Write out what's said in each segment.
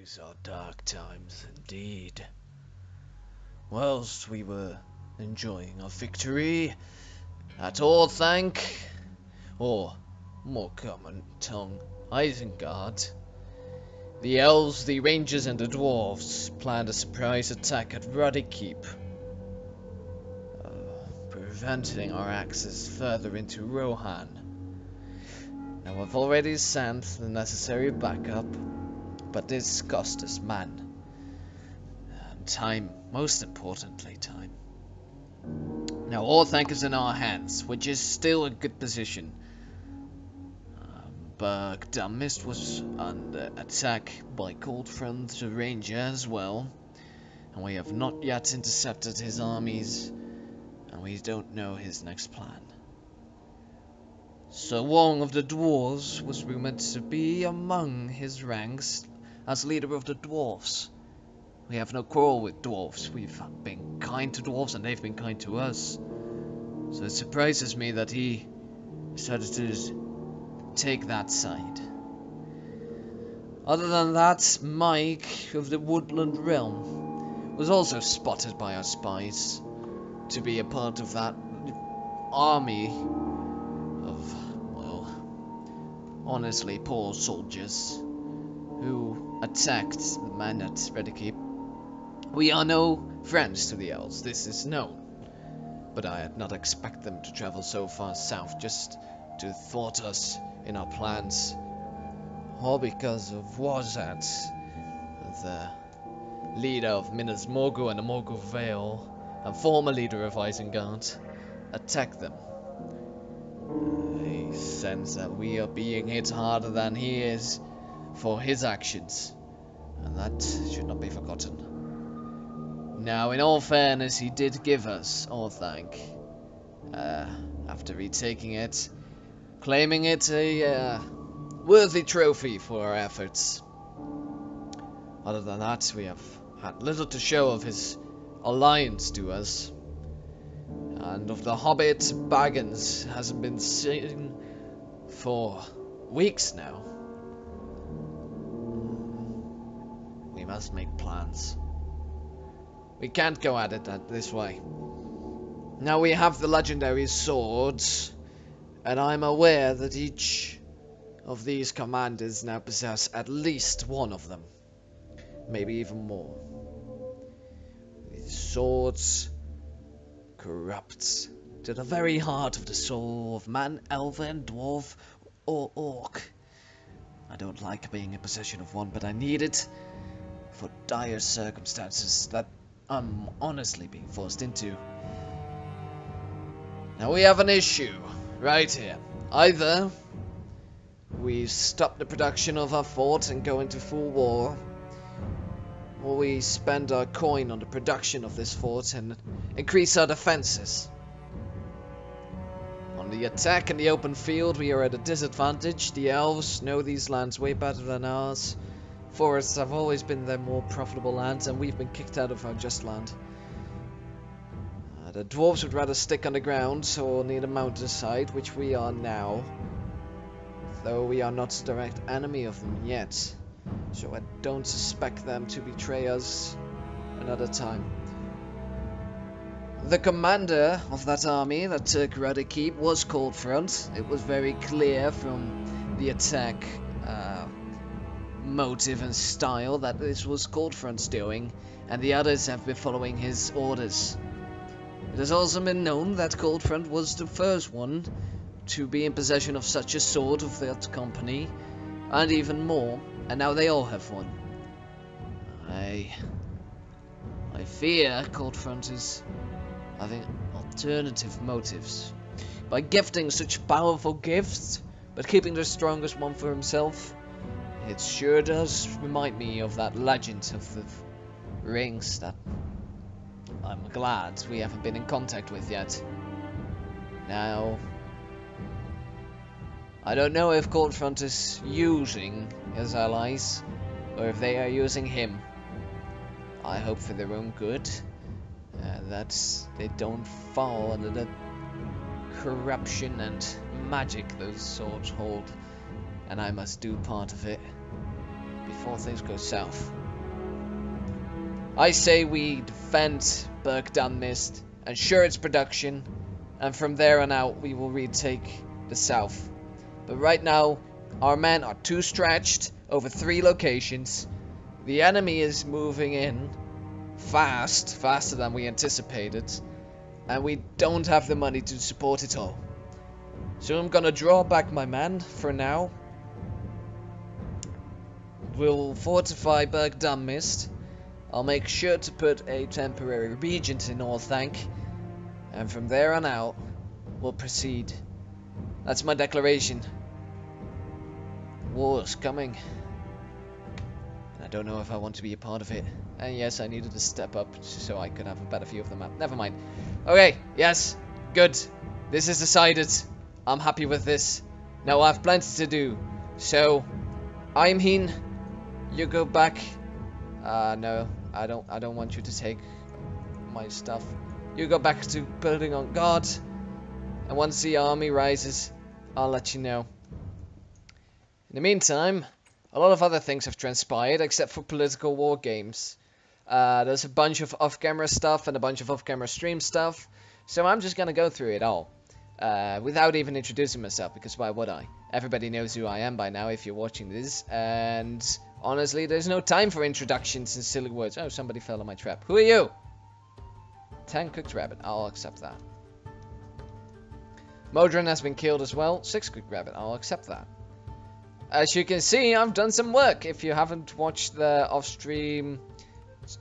These are dark times indeed. Whilst we were enjoying our victory at Orthanc, or more common tongue, Isengard, the elves, the rangers, and the dwarves planned a surprise attack at Ruddy Keep, preventing our access further into Rohan. Now I've already sent the necessary backup, but this cost us man. And time, most importantly time. Now Orthanc is in our hands, which is still a good position. Bergdam Mist was under attack by Cold Front the Ranger as well, and we have not yet intercepted his armies, and we don't know his next plan. Sir Wong of the Dwarves was rumoured to be among his ranks as leader of the Dwarves. We have no quarrel with Dwarves. We've been kind to Dwarves and they've been kind to us. So it surprises me that he decided to take that side. Other than that, Mike of the Woodland Realm was also spotted by our spies to be a part of that army of, well, honestly poor soldiers who attacked the men at Redikeep. We are no friends to the elves, this is known, but I had not expected them to travel so far south just to thwart us in our plans, all because of Wazat, the leader of Minas Morgul and the Morgul Vale, and former leader of Isengard, attacked them. He sense that we are being hit harder than he is for his actions, and that should not be forgotten. Now, in all fairness, he did give us Orthanc, after retaking it, claiming it a worthy trophy for our efforts. Other than that, we have had little to show of his alliance to us, and of the Hobbit, Baggins hasn't been seen for weeks now. We must make plans. We can't go at it this way. Now we have the legendary swords, and I'm aware that each of these commanders now possess at least one of them. Maybe even more. These swords corrupt to the very heart of the soul of man, elf, and dwarf, or orc. I don't like being in possession of one, but I need it for dire circumstances that I'm honestly being forced into. Now we have an issue right here. Either we stop the production of our fort and go into full war, or we spend our coin on the production of this fort and increase our defenses. On the attack in the open field, we are at a disadvantage. The elves know these lands way better than ours. Forests have always been their more profitable lands, and we've been kicked out of our just land. The dwarves would rather stick on the ground or near the mountainside, which we are now, though we are not a direct enemy of them yet, so I don't suspect them to betray us another time. The commander of that army that took Ruddy Keep was Cold Front. It was very clear from the attack motive and style that this was Cold Front's doing, and the others have been following his orders. It has also been known that Cold Front was the first one to be in possession of such a sword of that company, and even more, and now they all have one. I fear Cold Front is having alternative motives. By gifting such powerful gifts, but keeping the strongest one for himself, it sure does remind me of that legend of the rings that I'm glad we haven't been in contact with yet. Now, I don't know if Cold Front is using his allies, or if they are using him. I hope for their own good, that they don't fall under the corruption and magic those swords hold, and I must do part of it. before things go south. I say we defend Bergdunmist, ensure its production, and from there on out we will retake the south. But right now, our men are too stretched over 3 locations. The enemy is moving in faster than we anticipated, and we don't have the money to support it all. So I'm gonna draw back my men for now. We'll fortify Bergdunmist. I'll make sure to put a temporary regent in Northank, and from there on out, we'll proceed. That's my declaration. War's coming. And I don't know if I want to be a part of it. And yes, I needed to step up so I could have a better view of the map. Never mind. Okay, yes, good. This is decided. I'm happy with this. Now I have plenty to do. So, I'm Heen. You go back. No, I don't want you to take my stuff. You go back to building on guard. And once the army rises, I'll let you know. In the meantime, a lot of other things have transpired except for political war games. There's a bunch of off-camera stuff and a bunch of off-camera stream stuff. So I'm just gonna go through it all. Without even introducing myself, because why would I? Everybody knows who I am by now if you're watching this. And honestly, there's no time for introductions and silly words. Oh, somebody fell in my trap. Who are you? 10 cooked rabbit. I'll accept that. Modron has been killed as well. 6 cooked rabbit. I'll accept that. As you can see, I've done some work. If you haven't watched the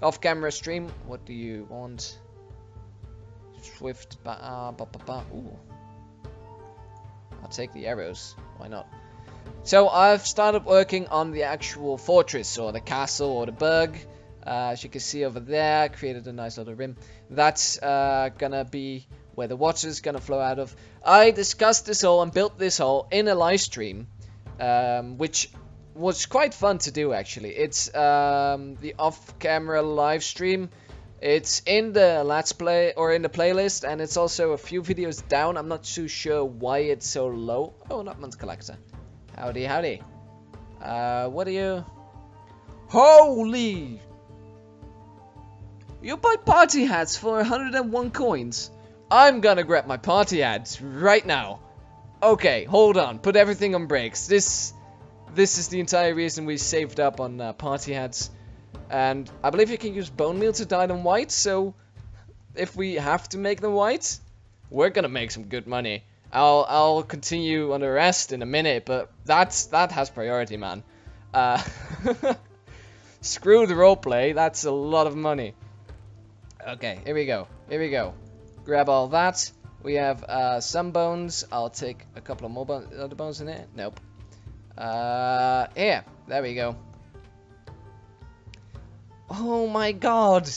off-camera stream, what do you want? Swift. Ooh. I'll take the arrows. Why not? So I've started working on the actual fortress, or the castle, or the burg. As you can see over there, I created a nice little rim. That's gonna be where the water's gonna flow out of. I discussed this all and built this all in a live stream, which was quite fun to do actually. It's the off-camera live stream. It's in the Let's Play, or in the playlist, and it's also a few videos down. I'm not too sure why it's so low. Oh, an upland collector. Howdy, howdy. What are you? Holy! You buy party hats for 101 coins. I'm gonna grab my party hats right now. Okay, hold on. Put everything on brakes. This is the entire reason we saved up on party hats. And I believe you can use bone meal to dye them white, so if we have to make them white, we're gonna make some good money. I'll continue on the rest in a minute, but that has priority, man. Screw the roleplay, that's a lot of money. Okay, here we go. Here we go. Grab all that. We have some bones. I'll take a couple of more other bones in it. Nope. Here. There we go. Oh my god.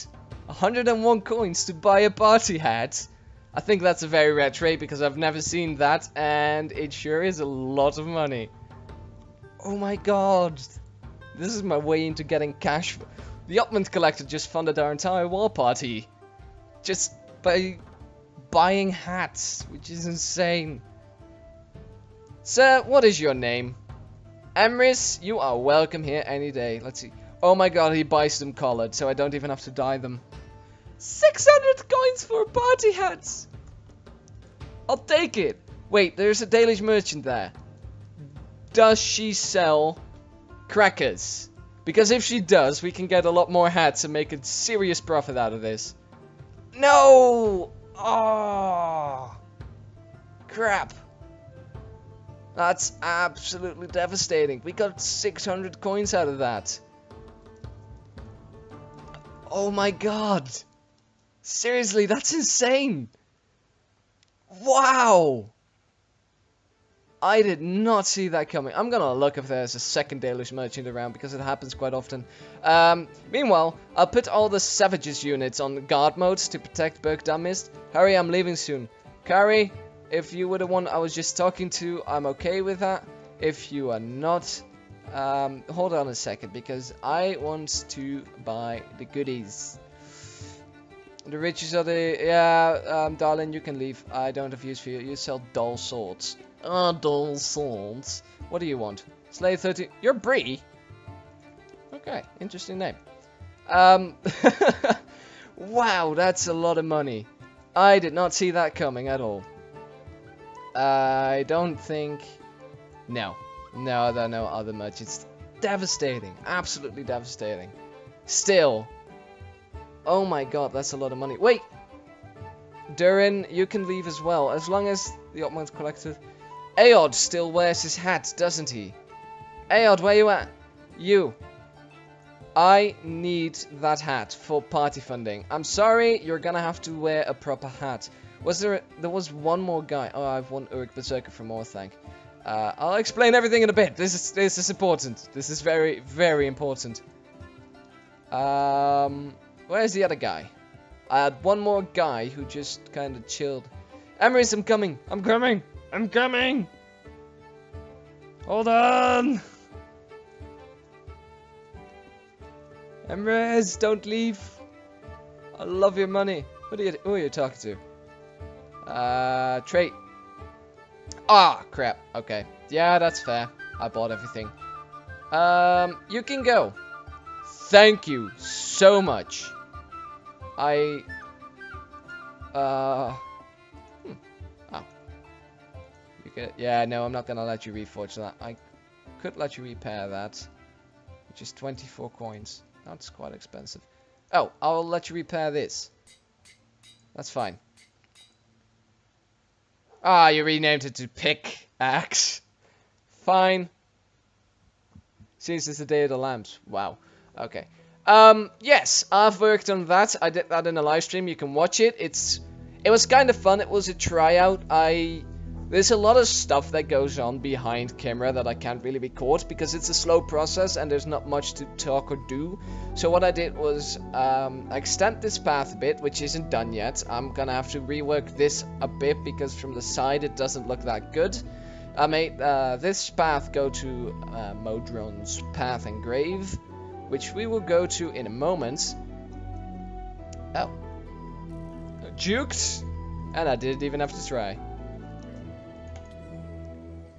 101 coins to buy a party hat. I think that's a very rare trade because I've never seen that, and it sure is a lot of money. Oh my god. This is my way into getting cash. The Upland Collector just funded our entire war party. Just by buying hats, which is insane. Sir, what is your name? Emrys, you are welcome here any day. Let's see. Oh my god, he buys them colored, so I don't even have to dye them. 600 coins for party hats! I'll take it. Wait, there's a Dalish merchant there. Does she sell crackers? Because if she does, we can get a lot more hats and make a serious profit out of this. No! Oh! Crap. That's absolutely devastating. We got 600 coins out of that. Oh my god. Seriously, that's insane. Wow. I did not see that coming. I'm gonna look if there's a second Dalish merchant around because it happens quite often. Meanwhile, I'll put all the Savages units on guard modes to protect Bergdunmist. Hurry, I'm leaving soon. Kari, if you were the one I was just talking to, I'm okay with that. If you are not, hold on a second because I want to buy the goodies. The riches are the... Yeah, darling, you can leave. I don't have use for you. You sell dull swords. Ah, dull swords. What do you want? Slay 30... You're Bree? Okay, interesting name. Wow, that's a lot of money. I did not see that coming at all. I don't think... No, I don't know other much. It's devastating. Absolutely devastating. Still. Oh my god, that's a lot of money. Wait! Durin, you can leave as well, as long as the Opmon's collected. Aod still wears his hat, doesn't he? Aod, where you at? You. I need that hat for party funding. I'm sorry, you're gonna have to wear a proper hat. There was one more guy. Oh, I've won Uruk Berserker from Orthanc. I'll explain everything in a bit. This is important. This is very, very important. Where's the other guy? I had one more guy who just kind of chilled. Emrys, I'm coming. I'm coming. I'm coming. Hold on. Emrys, don't leave. I love your money. Who are you talking to? Trait. Ah, crap. Okay. Yeah, that's fair. I bought everything. You can go. Thank you so much. Oh. You get... Yeah, no, I'm not gonna let you reforge that. I could let you repair that. Which is 24 coins. That's quite expensive. Oh, I'll let you repair this. That's fine. Ah, you renamed it to Pickaxe. Fine. Since it's the Day of the Lambs. Wow. Okay. Yes, I've worked on that. I did that in a live stream. You can watch it. It was kind of fun. It was a tryout. There's a lot of stuff that goes on behind camera that I can't really record because it's a slow process and there's not much to talk or do. So what I did was extend this path a bit, which isn't done yet. I'm gonna have to rework this a bit because from the side it doesn't look that good. I made this path go to Modron's Path and Grave, which we will go to in a moment. Oh. Juked! And I didn't even have to try.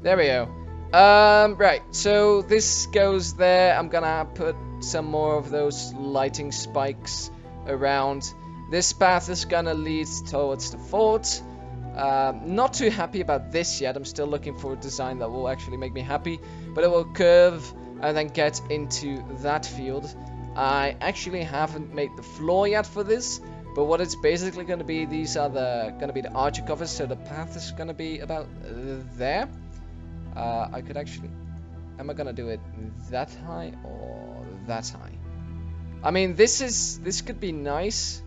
There we go. Right, so this goes there. I'm gonna put some more of those lighting spikes around. This path is gonna lead towards the fort. Not too happy about this yet. I'm still looking for a design that will actually make me happy. But it will curve and then get into that field. I actually haven't made the floor yet for this. But what it's basically going to be, these are going to be the archer covers. So the path is going to be about there. I could actually... Am I going to do it that high or that high? I mean, this could be nice.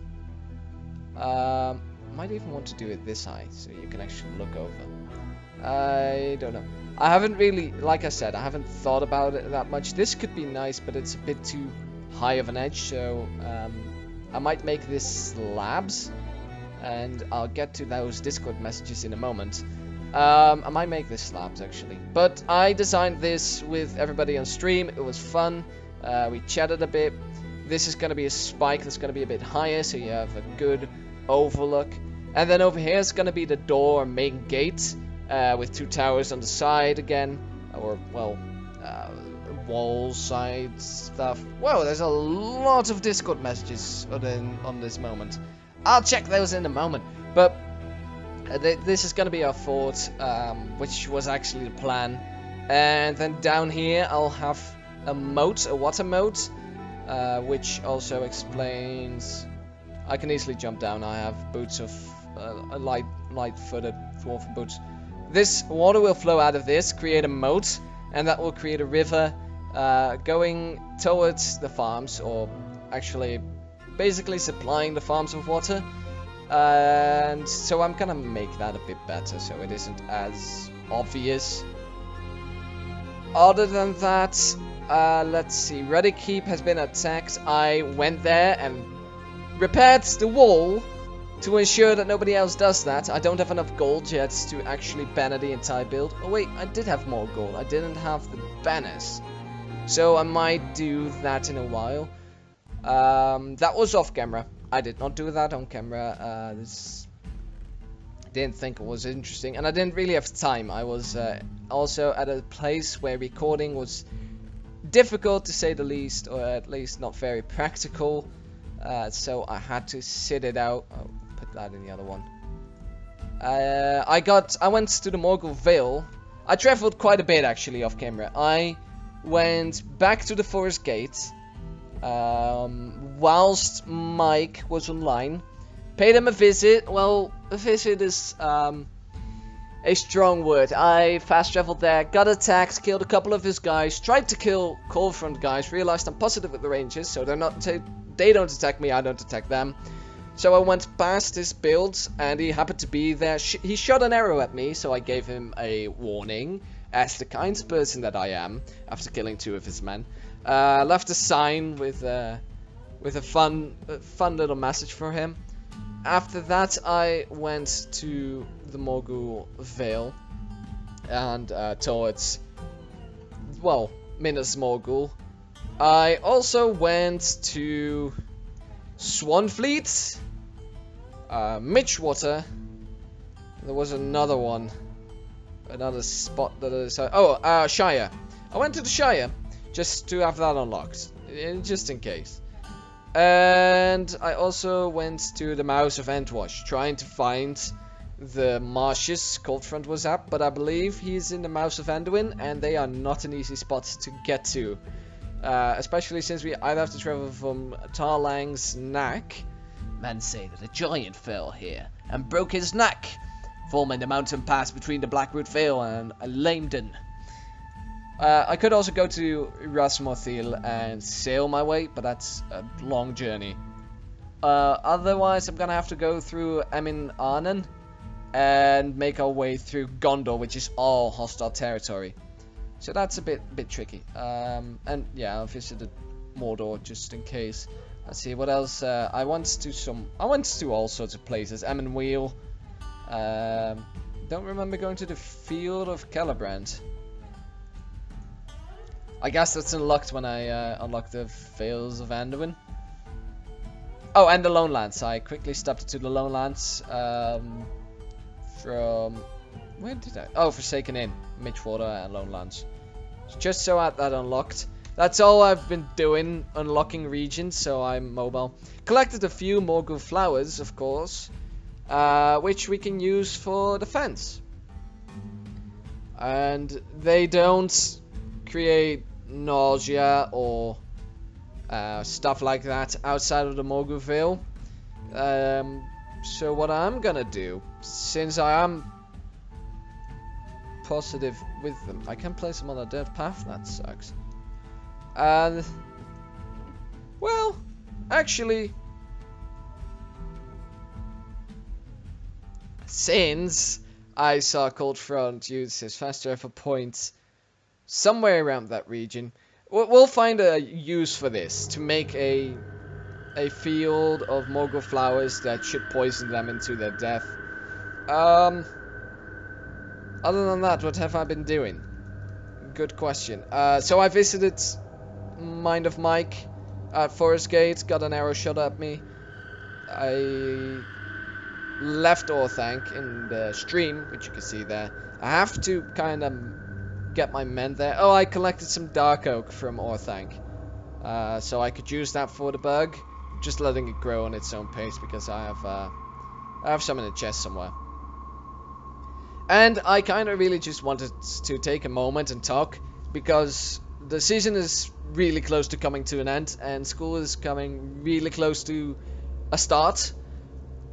Might even want to do it this high so you can actually look over. I don't know. I haven't really, like I said, I haven't thought about it that much. This could be nice, but it's a bit too high of an edge. So I might make this slabs. And I'll get to those Discord messages in a moment. I might make this slabs actually. But I designed this with everybody on stream. It was fun. We chatted a bit. This is going to be a spike that's going to be a bit higher, so you have a good overlook. And then over here is going to be the door main gate with two towers on the side again. Or, well, wall side stuff. Whoa, there's a lot of Discord messages on this moment. I'll check those in a moment. But this is going to be our fort, which was actually the plan. And then down here I'll have a moat, a water moat, which also explains... I can easily jump down. I have boots of light-footed dwarven boots. This water will flow out of this, create a moat, and that will create a river going towards the farms, or actually basically supplying the farms with water. And so I'm gonna make that a bit better so it isn't as obvious. Other than that, let's see. Ruddy Keep has been attacked. I went there and repaired the wall to ensure that nobody else does that. I don't have enough gold yet to actually banner the entire build. Oh wait, I did have more gold. I didn't have the banners. So I might do that in a while. That was off camera. I did not do that on camera. Didn't think it was interesting, and I didn't really have time. I was also at a place where recording was difficult to say the least, or at least not very practical. So I had to sit it out. Oh, put that in the other one. I went to the Morgul Vale. I traveled quite a bit actually off camera. I went back to the Forest Gate whilst Mike was online. Paid him a visit. Well, a visit is a strong word. I fast traveled there, got attacked, killed a couple of his guys, tried to kill Coldfront guys, realized I'm positive with the Rangers, so they don't attack me, I don't attack them. So I went past his builds, and he happened to be there. He shot an arrow at me, so I gave him a warning, as the kind person that I am, after killing 2 of his men. Left a sign with a fun little message for him. After that, I went to the Morgul Vale, and towards, well, Minas Morgul. I also went to Swanfleet, Mitchwater. There was another one, another spot that is. Shire. I went to the Shire just to have that unlocked, just in case. And I also went to the Mouse of Entwash, trying to find the marshes Coldfront was at, but I believe he's in the Mouse of Anduin, and they are not an easy spot to get to. Especially since we either have to travel from Tarlang's Neck. Men say that a giant fell here and broke his neck, forming the mountain pass between the Blackroot Vale and Lamden. I could also go to Rasmorthil and sail my way, but that's a long journey. Otherwise, I'm gonna have to go through Emin Arnen and make our way through Gondor, which is all hostile territory. So that's a bit tricky. And yeah, I visited Mordor just in case. Let's see what else. I went to all sorts of places. Emyn Wheel. Don't remember going to the Field of Celebrant. I guess that's unlocked when I unlock the Vales of Anduin. Oh, and the Lone Lands. I quickly stepped to the Lone Lands from... Where did I... Oh, Forsaken Inn, Mitchwater and Lone Lands. Just so I had that unlocked. That's all I've been doing, unlocking regions, so I'm mobile. Collected a few Morgul flowers, of course, which we can use for defense. And they don't create nausea or stuff like that outside of the Morgul Vale. So what I'm gonna do, since I am positive with them, I can place them on a dead path. That sucks. And well, actually, since I saw Coldfront use his fast travel points somewhere around that region, we'll find a use for this to make a field of Morgul flowers that should poison them into their death. Other than that, what have I been doing? Good question. So I visited Mind of Mike at Forest Gate, got an arrow shot at me. I left Orthanc in the stream, which you can see there. I have to kind of get my men there. Oh, I collected some Dark Oak from Orthanc. So I could use that for the bug. Just letting it grow on its own pace because I have some in a chest somewhere. And I kind of really just wanted to take a moment and talk because the season is really close to coming to an end and school is coming really close to a start.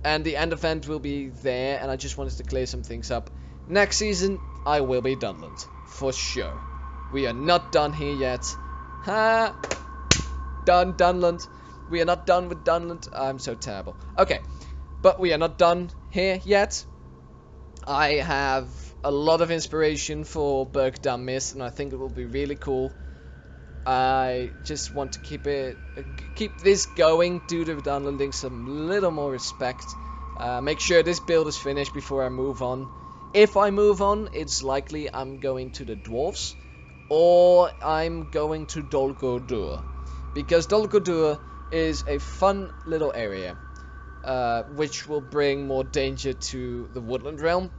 And the end event will be there, and I just wanted to clear some things up. Next season, I will be Dunland, for sure. We are not done here yet. Ha! Done, Dunland. We are not done with Dunland. I'm so terrible. Okay, but we are not done here yet. I have a lot of inspiration for Bergdam Mist, and I think it will be really cool. I just want to keep this going, do the Dunlanding some little more respect. Make sure this build is finished before I move on. If I move on, it's likely I'm going to the Dwarves, or I'm going to Dol Guldur, because Dol Guldur is a fun little area, which will bring more danger to the Woodland Realm.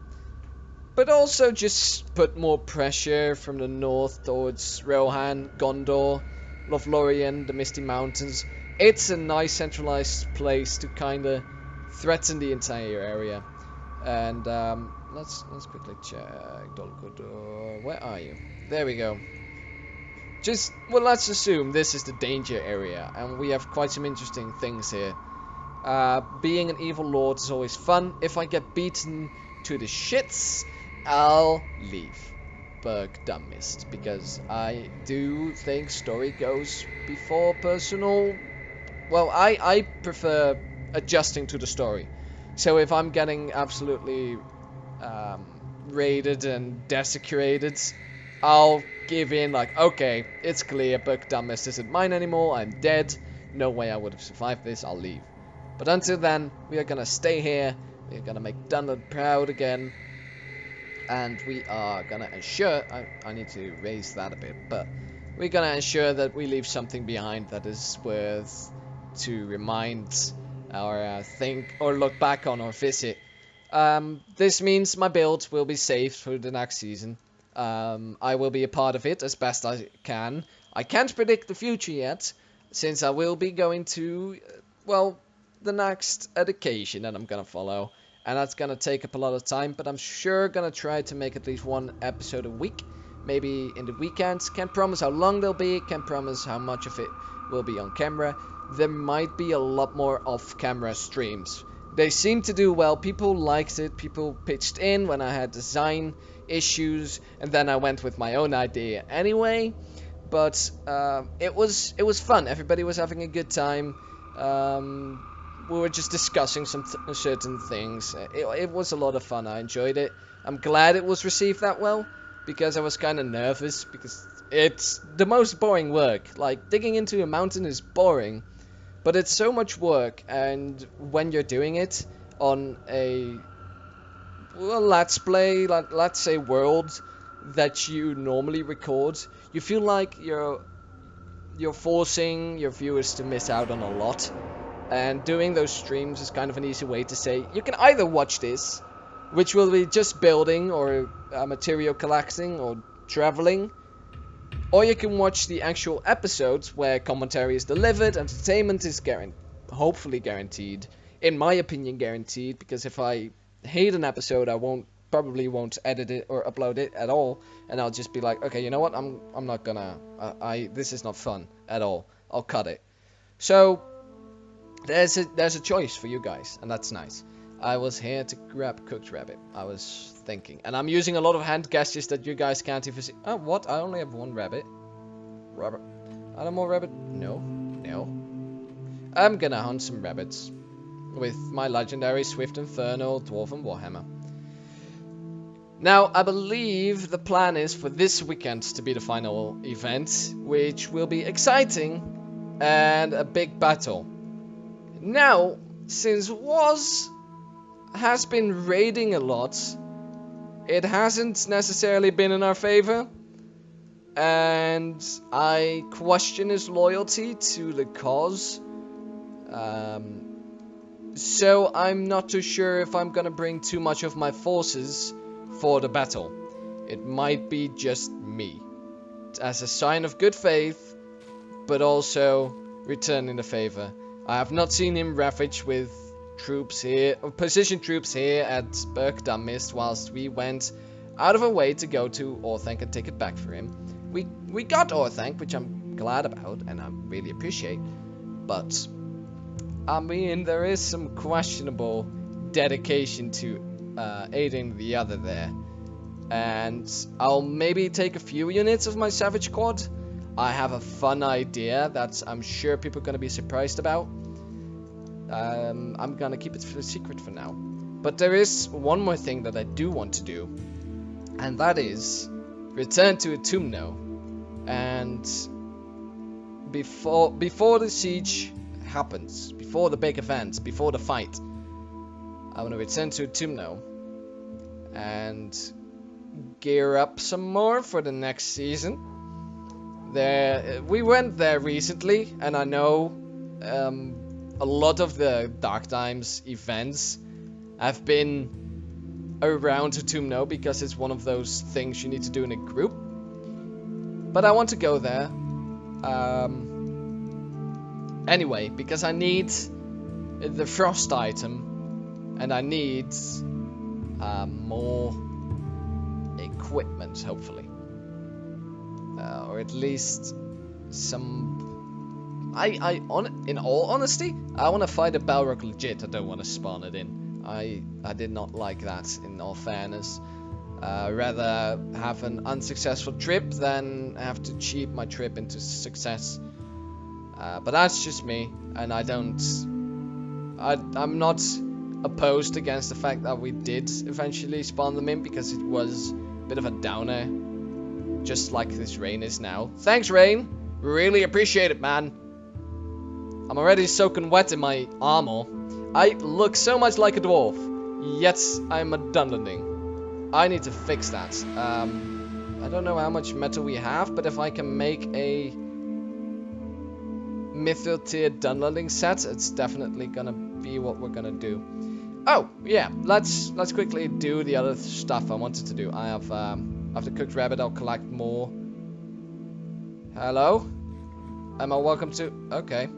but also just put more pressure from the north towards Rohan, Gondor, Lothlorien, the Misty Mountains. It's a nice centralized place to kind of threaten the entire area. And let's quickly check. Dol Guldur, where are you? There we go. Well, let's assume this is the danger area, and we have quite some interesting things here. Being an evil lord is always fun. If I get beaten to the shits, I'll leave Bergdam Mist, because I do think story goes before personal. Well, I prefer adjusting to the story. So if I'm getting absolutely raided and desecrated, I'll give in like, okay, it's clear, Bergdam Mist isn't mine anymore, I'm dead, no way I would have survived this, I'll leave. But until then, we are gonna stay here, we're gonna make Dunlad proud again, and we are gonna ensure, I need to raise that a bit, but we're gonna ensure that we leave something behind that is worth to remind or think or look back on or visit. This means my build will be saved for the next season. I will be a part of it as best I can. I can't predict the future yet, since I will be going to, well, the next education that I'm gonna follow. And that's gonna take up a lot of time, but I'm sure gonna try to make at least one episode a week. Maybe in the weekends. Can't promise how long they'll be, can't promise how much of it will be on camera. There might be a lot more off-camera streams. They seem to do well, people liked it, people pitched in when I had design issues, and then I went with my own idea anyway. But it was fun, everybody was having a good time. We were just discussing some certain things. It was a lot of fun, I enjoyed it. I'm glad it was received that well, because I was kind of nervous, because it's the most boring work. Like, digging into a mountain is boring, but it's so much work, and when you're doing it on a, well, let's play, let's say world that you normally record, you feel like you're forcing your viewers to miss out on a lot. And doing those streams is kind of an easy way to say, you can either watch this, which will be just building or material collecting or traveling, or you can watch the actual episodes where commentary is delivered, entertainment is hopefully guaranteed, in my opinion guaranteed, because if I hate an episode, I probably won't edit it or upload it at all, and I'll just be like, okay, you know what, I'm not gonna, this is not fun at all, I'll cut it. So there's a choice for you guys, and that's nice. I was here to grab cooked rabbit. I was thinking. And I'm using a lot of hand gestures that you guys can't even see. Oh, what? I only have one rabbit. Rabbit. Are there more rabbit? No. No. I'm gonna hunt some rabbits. With my legendary Swift Infernal Dwarven Warhammer. Now, I believe the plan is for this weekend to be the final event, which will be exciting and a big battle. Now, since Woz has been raiding a lot, it hasn't necessarily been in our favor, and I question his loyalty to the cause. So I'm not too sure if I'm gonna bring too much of my forces for the battle. It might be just me, as a sign of good faith, but also returning the favor. I have not seen him ravage with troops here, or position troops here at Bergdam Mist, whilst we went out of our way to go to Orthanc and take it back for him. We got Orthanc, which I'm glad about and I really appreciate, but I mean, there is some questionable dedication to aiding the other there, and I'll maybe take a few units of my Savage Squad. I have a fun idea that I'm sure people are going to be surprised about. I'm going to keep it a secret for now. But there is one more thing that I do want to do, and that is return to Atumno. And before the siege happens, before the big event, before the fight, I want to return to Atumno and gear up some more for the next season. We went there recently, and I know a lot of the Dark Times events have been around to Tumno because it's one of those things you need to do in a group. But I want to go there. Anyway, because I need the frost item, and I need more equipment, hopefully. Or at least some... in all honesty, I want to fight a Balrog legit. I don't want to spawn it in. I did not like that, in all fairness. Rather have an unsuccessful trip than have to cheat my trip into success. But that's just me, and I'm not opposed against the fact that we did eventually spawn them in, because it was a bit of a downer, just like this rain is now. Thanks, rain! Really appreciate it, man. I'm already soaking wet in my armor. I look so much like a dwarf, yet I'm a dunderling. I need to fix that. I don't know how much metal we have, but if I can make a Mithril tier dunderling set, it's definitely gonna be what we're gonna do. Oh, yeah, let's quickly do the other stuff I wanted to do. I have the cooked rabbit. I'll collect more. Hello? Am I welcome to... Okay.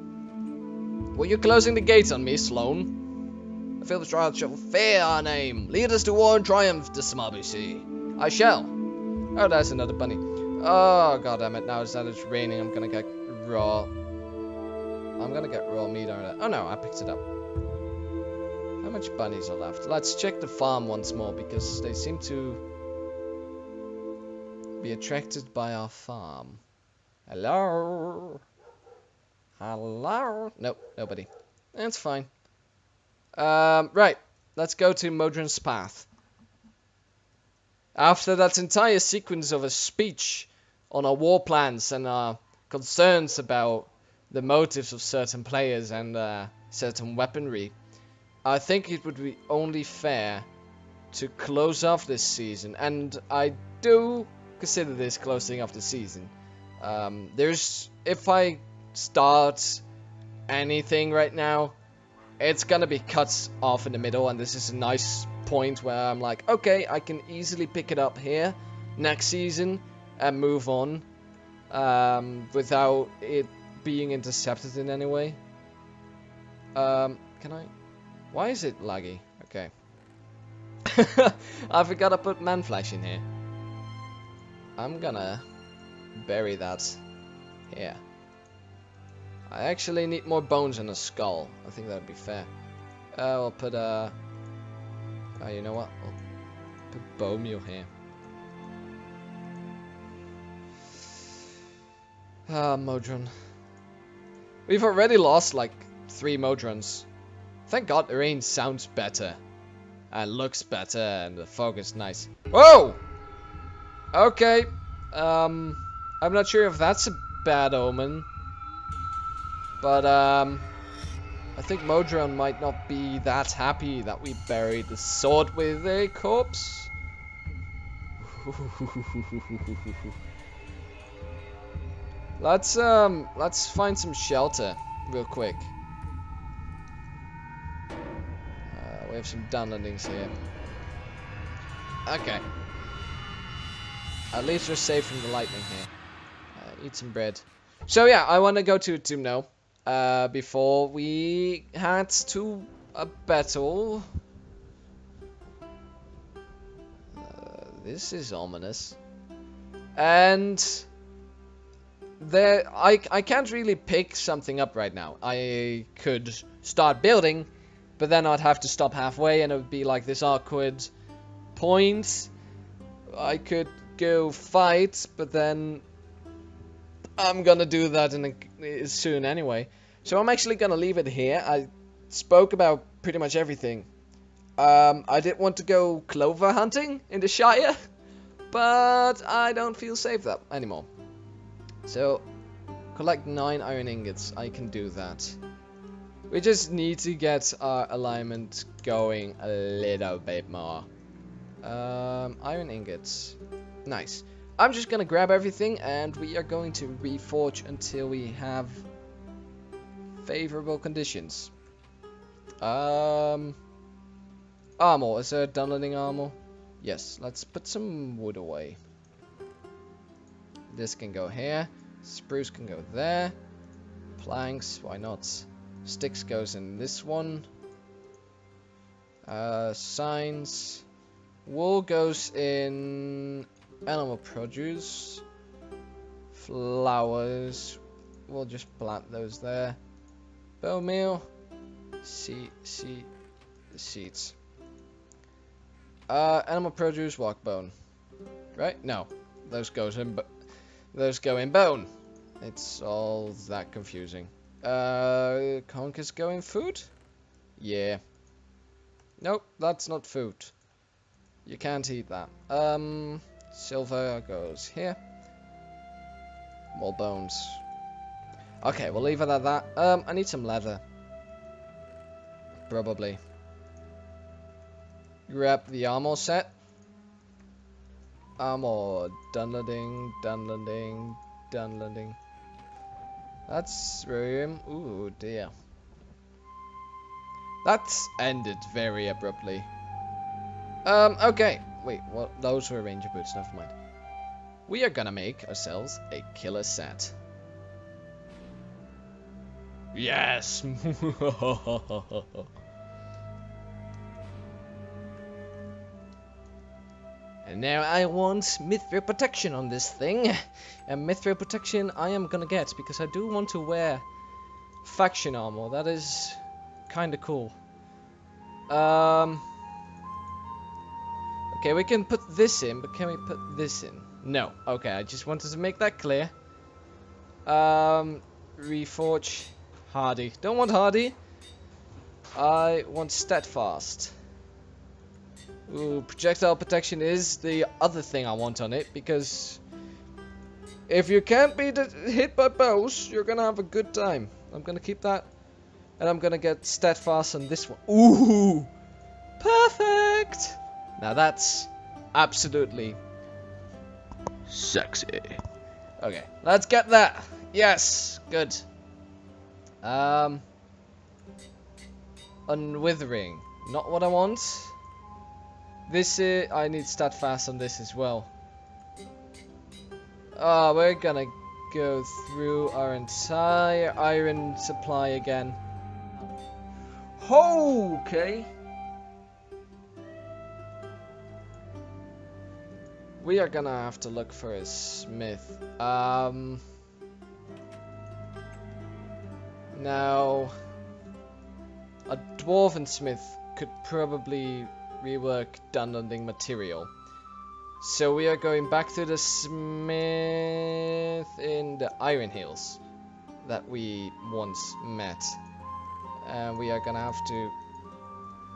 Were you closing the gates on me, Sloan? I feel the trial shall fear our name. Lead us to war and triumph, TheSmileBC. I shall. Oh, there's another bunny. Oh, god damn it. Now that it's raining, I'm gonna get raw meat out of it. Oh no, I picked it up. How much bunnies are left? Let's check the farm once more, because they seem to be attracted by our farm. Hello? Hello? Nope, nobody. That's fine. Right. Let's go to Modron's Path. After that entire sequence of a speech on our war plans and our concerns about the motives of certain players and certain weaponry, I think it would be only fair to close off this season. And I do consider this closing off the season. If I start anything right now, it's gonna be cut off in the middle, and this is a nice point where I'm like, okay, I can easily pick it up here next season and move on without it being intercepted in any way. Can I? Why is it laggy? Okay. I forgot to put man flesh in here. I'm gonna bury that here. I actually need more bones and a skull. I think that would be fair. I'll put you know what? I'll put bone meal here. Modron. We've already lost like 3 Modrons. Thank God the rain sounds better. And looks better, and the fog is nice. Whoa! Okay. I'm not sure if that's a bad omen. But, I think Modron might not be that happy that we buried the sword with a corpse. Let's find some shelter real quick. We have some dunderlings here. Okay. At least we're safe from the lightning here. Eat some bread. So yeah, I want to go to Tumno. Before we head to a battle. This is ominous. And I can't really pick something up right now. I could start building, but then I'd have to stop halfway, and it would be like this awkward point. I could go fight, but then I'm gonna do that soon anyway. So I'm actually gonna leave it here. I spoke about pretty much everything. I did want to go clover hunting in the Shire, but I don't feel safe that anymore. So, collect 9 iron ingots. I can do that. We just need to get our alignment going a little bit more. Iron ingots. Nice. I'm just gonna grab everything, and we are going to reforge until we have favorable conditions. Armor. Is there dunlending armor? Yes. Let's put some wood away. This can go here. Spruce can go there. Planks. Why not? Sticks goes in this one. Signs. Wool goes in animal produce. Flowers. We'll just plant those there. Bone meal. Seeds. Animal produce, walk bone. Right? No. Those go in bone. It's all that confusing. Conkers go in food? Yeah. Nope, that's not food. You can't eat that. Silver goes here. More bones. Okay, we'll leave it at that. I need some leather. Probably. Grab the armor set. Armor. Dunlending. That's room. Ooh, dear. That's ended very abruptly. Okay. Wait, what? Those were ranger boots, never mind. We are gonna make ourselves a killer set. Yes! And now I want mithril protection on this thing. And mithril protection I am gonna get, because I do want to wear faction armor. That is kinda cool. Okay, we can put this in, but can we put this in? No. Okay, I just wanted to make that clear. Reforge hardy. Don't want hardy. I want steadfast. Ooh, projectile protection is the other thing I want on it, because if you can't be hit by bows, you're gonna have a good time. I'm gonna keep that, and I'm gonna get steadfast on this one. Ooh, perfect. Now that's absolutely sexy. Okay, let's get that. Yes, good. Unwithering, not what I want. This is, I need steadfast on this as well. We're gonna go through our entire iron supply again. Okay. We are gonna have to look for a smith. Now, a dwarven smith could probably rework dunlending material. So we are going back to the smith in the Iron Hills that we once met. And we are gonna have to...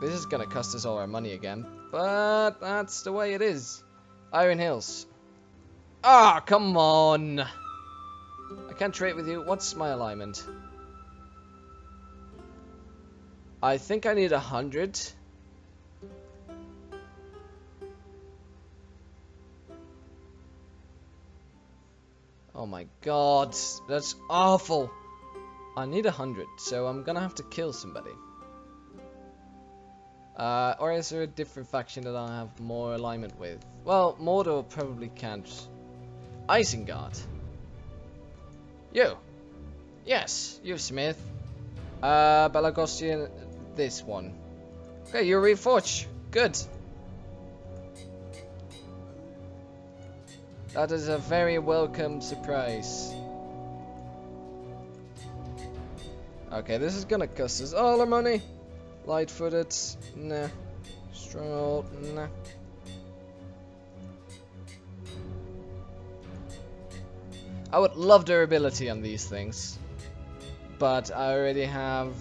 This is gonna cost us all our money again, but that's the way it is. Iron Hills. Ah, come on! I can't trade with you. What's my alignment? I think I need 100. Oh my god, that's awful. I need 100, so I'm gonna have to kill somebody. Or is there a different faction that I have more alignment with? Well, Mordor probably can't. Isengard. You. Yes, you Smith. Belagostian, this one. Okay, you're Reforge. Good. That is a very welcome surprise. Okay, this is gonna cost us all our money. Light-footed, nah. Stronghold, nah. I would love durability on these things, but I already have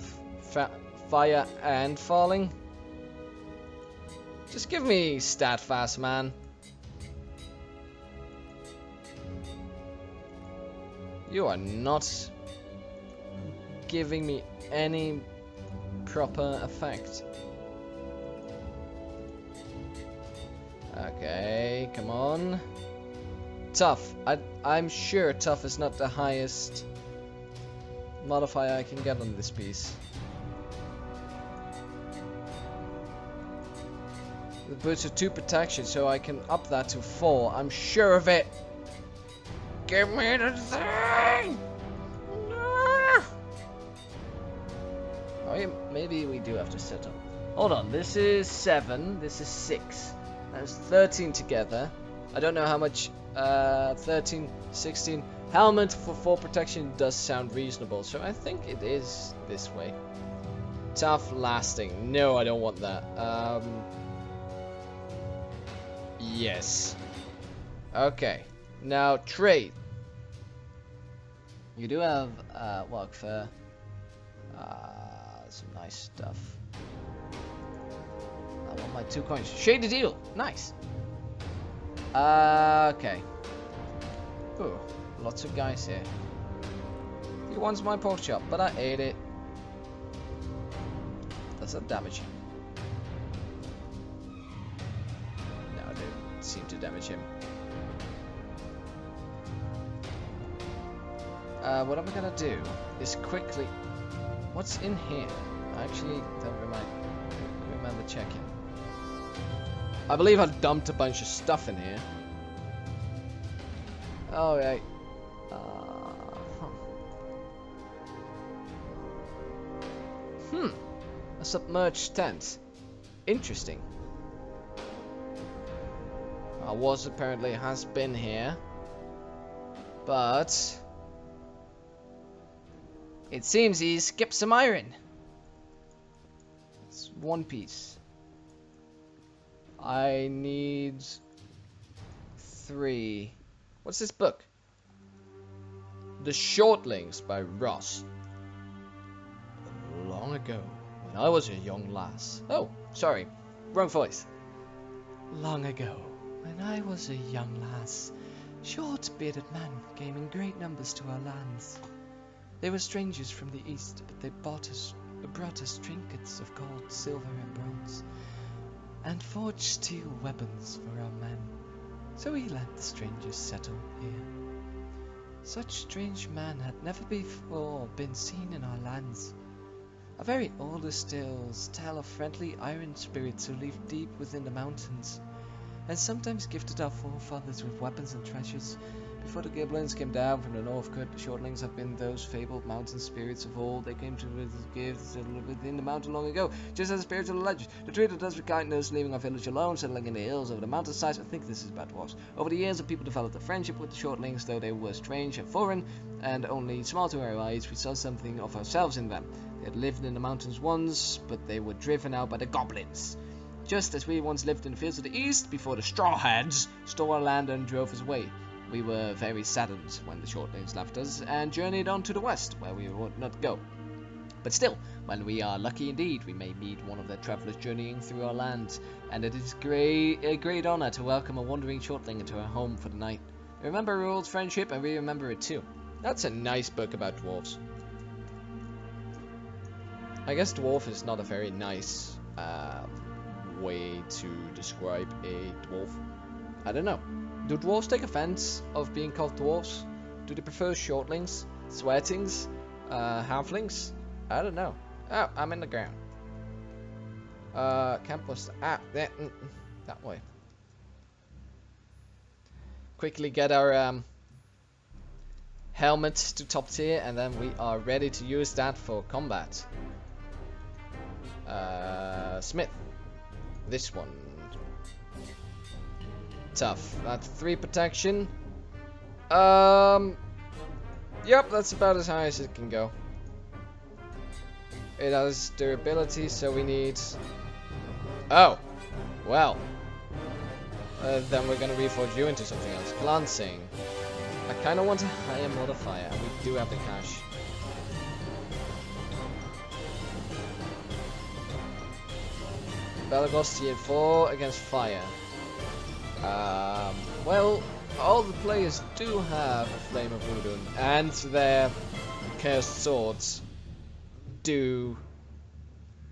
fire and falling. Just give me stat fast, man. You are not giving me any proper effect. Okay, come on. Tough. I'm sure tough is not the highest modifier I can get on this piece. The boots are 2 protection, so I can up that to 4. I'm sure of it. Give me the thing! No! Oh, yeah, maybe we do have to set up. Hold on, this is 7, this is 6. That's 13 together. I don't know how much, 13, 16. Helmet for 4 protection does sound reasonable, so I think it is this way. Tough lasting. No, I don't want that. Yes. Okay. Now, trade. You do have, work for, some nice stuff. I want my 2 coins. Shade the deal. Nice. Okay. Ooh, lots of guys here. He wants my pork chop, but I ate it. Does that damage him? No, I don't seem to damage him. What am I gonna do is quickly... What's in here? I actually don't remember checking. I believe I dumped a bunch of stuff in here. Alright. A submerged tent. Interesting. Our was apparently has been here. But... it seems he skipped some iron. It's 1 piece. I need 3. What's this book? The Shortlings by Ross. Long ago, when I was a young lass. Oh, sorry. Wrong voice. Long ago, when I was a young lass, short-bearded men came in great numbers to our lands. They were strangers from the east, but they brought us trinkets of gold, silver, and bronze, and forged steel weapons for our men. So we let the strangers settle here. Such strange men had never before been seen in our lands. Our very oldest tales tell of friendly iron spirits who lived deep within the mountains, and sometimes gifted our forefathers with weapons and treasures. Before the Giblins came down from the north, the Shortlings have been those fabled mountain spirits of old. They came to give within the mountain long ago, just as the spirits of the legends. The treated us with kindness, leaving our village alone, settling in the hills over the mountainsides. I think this is about dwarves. Over the years, the people developed a friendship with the Shortlings, though they were strange and foreign, and only small to our eyes. We saw something of ourselves in them. They had lived in the mountains once, but they were driven out by the goblins. Just as we once lived in the fields of the east, before the Strawheads stole our land and drove us away. We were very saddened when the Shortlings left us and journeyed on to the west, where we would not go. But still, when we are lucky indeed, we may meet one of their travellers journeying through our land, and it is a great honour to welcome a wandering Shortling into our home for the night. We remember our old friendship, and we remember it too. That's a nice book about dwarves. I guess dwarf is not a very nice way to describe a dwarf. I don't know. Do dwarves take offense of being called dwarves? Do they prefer shortlings, sweatings, halflings? I don't know. Oh, I'm in the ground. Campus. That way. Quickly get our helmet to top tier, and then we are ready to use that for combat. Smith. This one. Tough. That's 3 protection. Yep, that's about as high as it can go. It has durability, so we need... Oh! Well. Then we're gonna reforge you into something else. Glancing. I kinda want a higher modifier, and we do have the cash. Belagos tier 4 against fire. Well, all the players do have a Flame of Voodoo, and their cursed swords do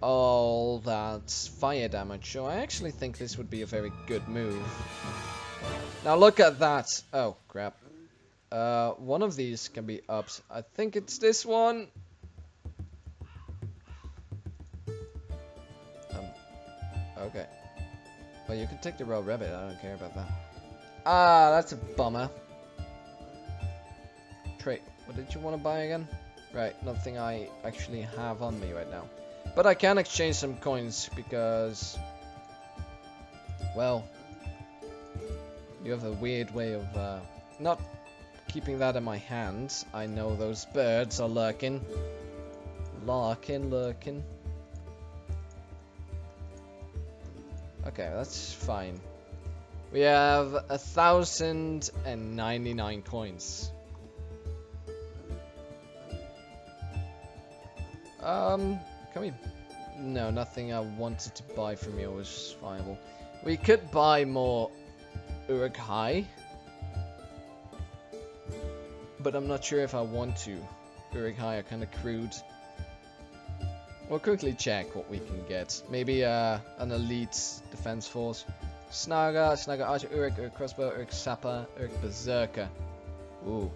all that fire damage, so I actually think this would be a very good move. Now look at that! Oh, crap. One of these can be upped. I think it's this one. Okay. Well, you can take the raw rabbit. I don't care about that. Ah, that's a bummer. Trade. What did you want to buy again? Right, nothing I actually have on me right now. But I can exchange some coins because, well, you have a weird way of not keeping that in my hands. I know those birds are lurking. Lurking. Okay, that's fine. We have 1,099 coins. Can we... No, nothing I wanted to buy from you was viable. We could buy more Uruk-hai, but I'm not sure if I want to. Uruk-hai are kind of crude. We'll quickly check what we can get. Maybe an elite defense force. Snaga, Snaga Archer, Uruk, Uruk Crossbow, Uruk Sapper, Uruk Berserker. Ooh.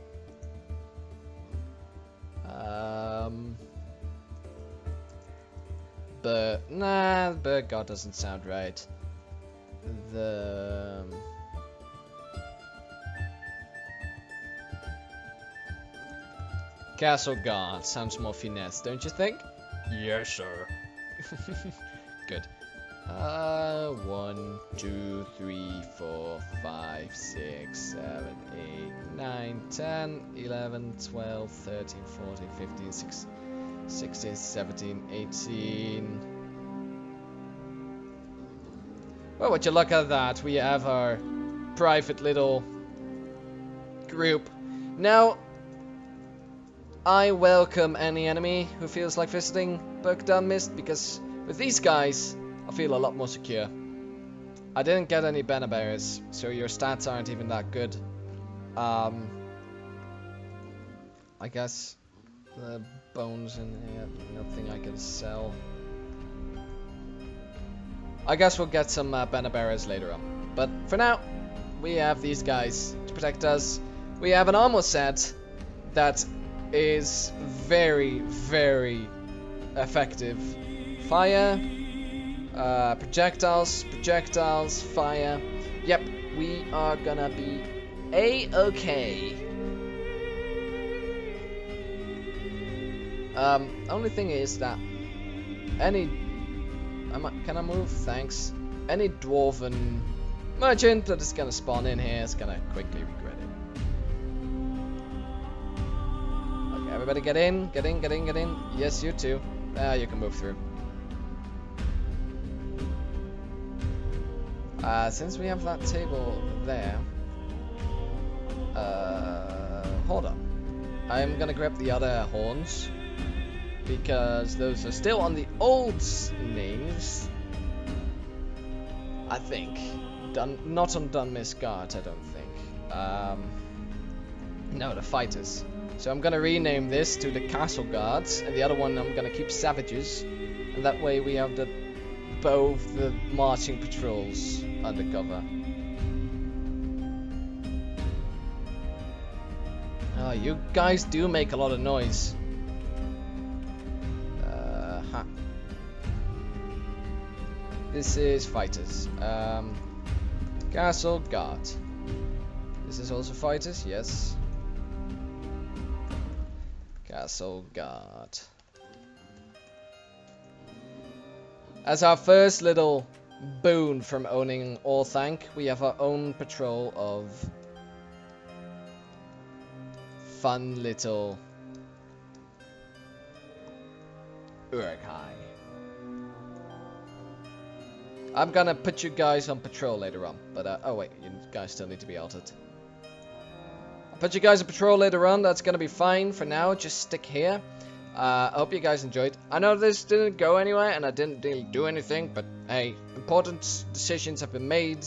But nah, Bird God doesn't sound right. The Castle Guard sounds more finesse, don't you think? Yes, sir. Good. 1, 2, 3, 4, 5, 6, 7, 8, 9, 10, 11, 12, 13, 14, 15, 16, 17, 18. Well, would you look at that? We have our private little group. Now, I welcome any enemy who feels like visiting Burgdown Mist, because with these guys, I feel a lot more secure. I didn't get any banner bearers, so your stats aren't even that good. I guess the bones in here, nothing I can sell. I guess we'll get some banner bearers later on. But for now, we have these guys to protect us. We have an armor set that is very, very effective. Fire, projectiles, fire. Yep, we are gonna be A-okay. Only thing is that any... can I move? Thanks. Any dwarven merchant that is gonna spawn in here is gonna quickly regret it. Okay, everybody get in. Yes, you too. You can move through. Since we have that table there, hold on. I'm gonna grab the other horns, because those are still on the old names, I think. Not on Dunmist Guard, I don't think. No, the fighters. So I'm gonna rename this to the Castle Guards, and the other one I'm gonna keep Savages, and that way we have both the marching patrols undercover. Oh, you guys do make a lot of noise. This is fighters. Castle Guard. This is also fighters, yes. Castle Guard. As our first little boon from owning Orthanc, we have our own patrol of fun little Uruk-hai. I'm gonna put you guys on patrol later on, but oh wait, you guys still need to be altered. I'll put you guys on patrol later on, that's gonna be fine for now, just stick here. I hope you guys enjoyed. I know this didn't go anywhere and I didn't really do anything, but hey, important decisions have been made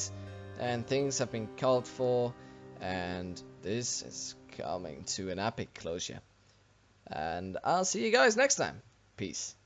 and things have been called for, and this is coming to an epic closure. And I'll see you guys next time. Peace.